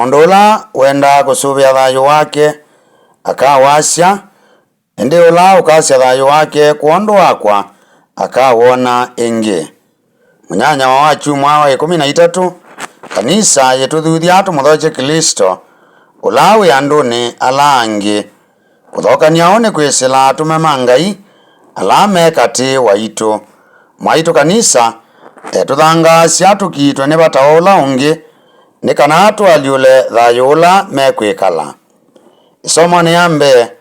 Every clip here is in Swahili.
Mondola wenda kusubia thayo wake akawasya, indi ula ukasya thayo wake kuondo wakwa akawona ingi. Munyanya wa wachu mwa 13 kanisa yetuthuthia tumuthoche Kristo ula wi anduni ala angi kuthokania one kwisila tumema Ngai ala mekati waitu. Mwaitu kanisa tuthangasya tukitwe ni bata ula ungi ni kana twaliule thayo ula mekwikala. Isomo ni ambe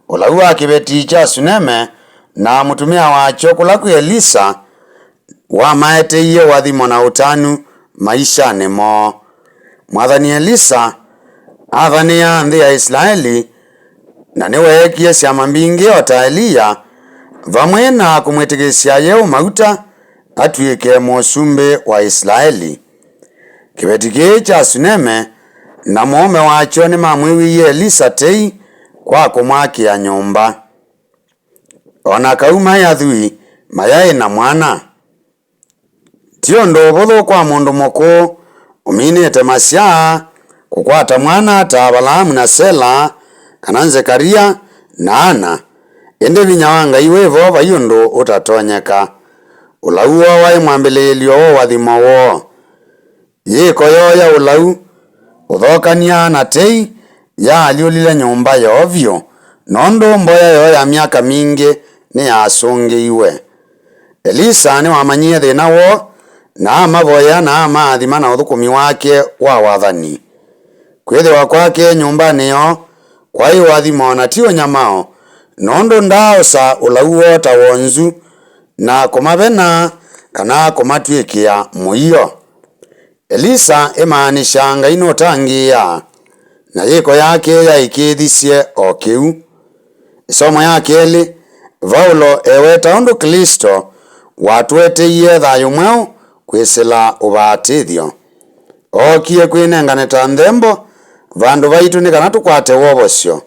ula wa kibeti cha Suneme na mutumia wacho kula ku Elisa wa maeteiye wathimo na utanu maisha nemo. Mwathani Elisa athania nthi ya Israeli na niweekie syama mbingi ota Eliya vamwe na kumwitikisya yeu mauta atwike musumbi wa Israeli. Kibeti kii cha Suneme na muume wacho ni mamwiwiye Elisa tei kwa kumwakia nyumba. Ona kauma ya thui mayai na mwana. Tio ndobuthu kwa mundu muku uminite masya kukwata mwana ta Balaamu na Sela kana Zekaria na Ana. Indi vinya wa Ngai wivo vayundu utatonyeka. Ulau wai mwambililio wo wathimo wo. Yiko yoya ulau uthokania na tei ya aliulile nyumba yovyo nondo mboya yoya miaka mingi ni yasungiiwe. Elisa ni wamanyie thina wo na amavoya na amathima na uthukumi wake wa wathani. Kwithiwa kwake nyumba niyo kwai wathimo na tio nyamao nondo ndaosa ulau wota wonzu na kumavena kana kumatwikia muio. Elisa imaanisha Ngai nutangia na yiko yake yaikithisye o kiu. Isomo ya keli Paulo eweta undu Kristo watweteiye thayo mweu kwisila ubatithio. Okie kwinenganeta nthembo vandu vaitu ni kana tukwate wovosyo.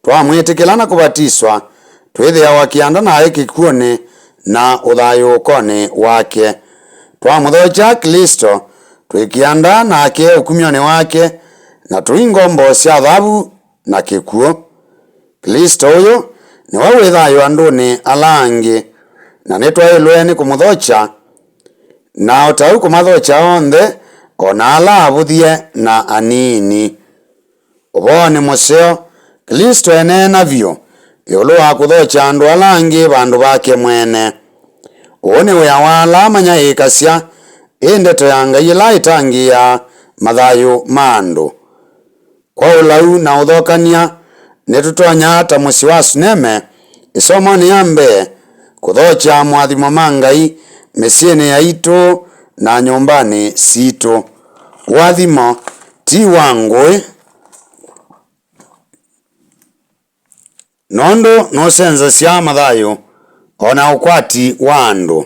Twamwitikila na kubatiswa twithiawa kianda naye kikuoni na uthayukoni wake. Twamuthocha Kristo twikianda nake ukumioni wake na tuingombo sya thabu na kikuo. Kristo uyu niwe wi thayo anduni ala angi na nitwailwe ni kumuthocha na utau kumathocha onthe ona ala avuthie na anini. Uvoni museo Kristo ene navyo iulu wa kuthocha andu ala angi vandu vake mwene. Uuni wia wala manya ikasya indeto ya Ngai ila itangia mathayu ma andu. Kwa ulau na uthokania nitutonya ta musi wa Suneme. Isomo ni ambe kuthocha mwathimo ma Ngai misiini yaitu na nyumbani situ. Wathimo ti wangui nondo nusenzesya mathayu ona ukwati wa andu.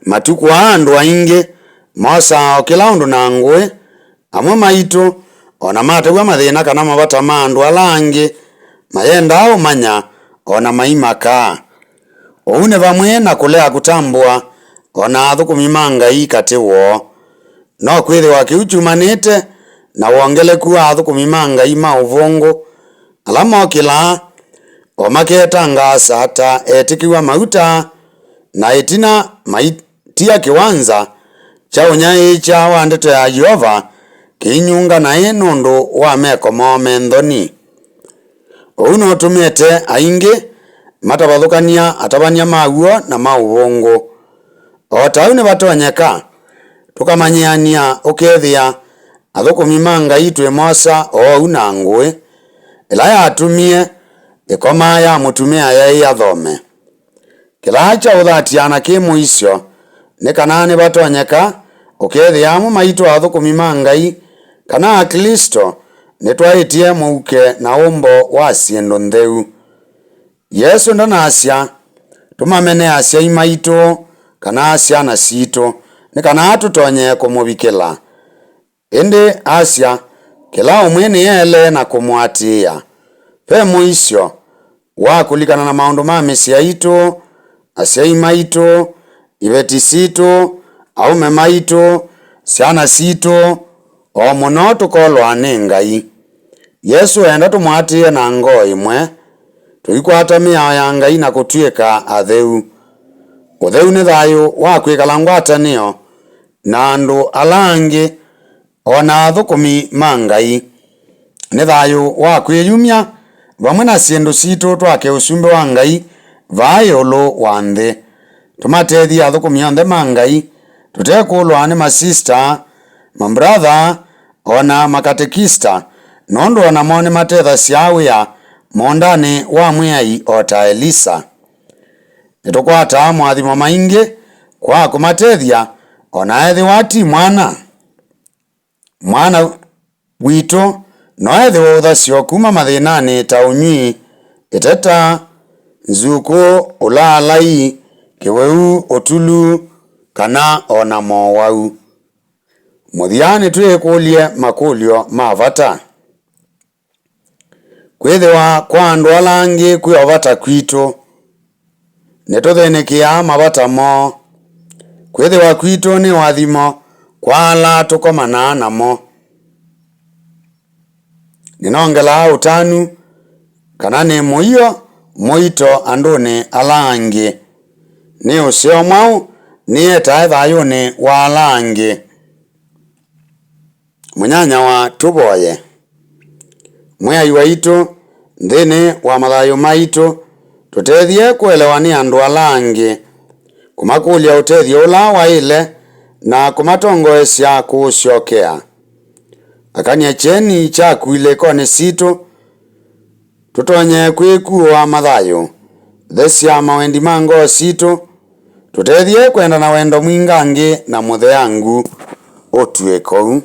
Matuku wa andu aingi mosa kila undu na ngui amwe maitu ona matagwa mathina kana mabata ma andu ala angi mayenda umanya ona maimaka. Oune vamwe na kulea kutambua ona athukumi ma Ngai kati wo. No kwithiwa kiuchumanite na wongeleku wa athukumi ma Ngai ma uvungu ala mokila o maketangasa ata etikiwa mauta na itina maitia kiwanza cha unyai cha wa ndeto ya Jehova kinyunga na nundu wa meko mome nthoni. Uno tumete aingi matabathukania atabania maguo na mauvungu. Otau ni batonyeka tukamanyiania ukethia athukumi ma Ngai twi mosa o una ngui ila yatumie ikoma ya mutumia yai athome. Kila cha uthatiana ki muisyo ni kana ni batonyeka ukethia amu maitu athukumi ma Ngai kana Kristo nitwaitie muuke na umbo wa siendo ntheu. Yesu ndanasya tumamene asya imaitu kana asya na situ ni kana tutonye kumubikila. Indi asya kila umwe ni ele na kumwatia. Pe muisyo wa kulikana na maundu ma misi yaitu asya imaitu ibeti situ aume maitu syana situ o muno tukolwa ni Ngai. Yesu enda tumwatie na ngoo imwe tuikwata miao ya Ngai na kutwika atheu. Utheu ni thayu wa kwikala ngwatanio na andu alangi ona thukumi ma Ngai. Ni thayu wa kwiyumya vamwe na sindu situ twake usumbi wa Ngai vai ulu wa nthi. Tumatethia thukumi onthe ma Ngai tutekulwa ni masista, mambrother ona makatekista nondu ona moni matetha siawia mondani wa mwiai ota Elisa. Nitukwata mwathimo maingi kwa kumatethia ona ethi wati mwana witu no ethi wa uthasyo kuma mathinani ta unywi, iteta, nzuku, ulalai, kiweu, utulu kana ona mowau. Muthiani twikulie makulio ma vata. Kwithiwa kwa andu alangi kwi ovata kwitu nituthinikia mavata mo. Kwithiwa kwitu ni wathimo kwa ala tukomana namo. Ninongela utanu kana ni muio muito anduni alangi ni usio mwau ni eta thayuni wa alangi. Munyanya wa tuboye mwiai waitu nthini wa mathayu maitu tutethie kuelewa andu alangi, kumakulia utethio ula waile na kumatongoesya kuusyokea. Akanie cheni chakuile koni situ tutonye kwikuwa mathayu thesya mawendi ma ngoo situ tutethie kwenda na wendo mwingangi na mutheangu utue kou.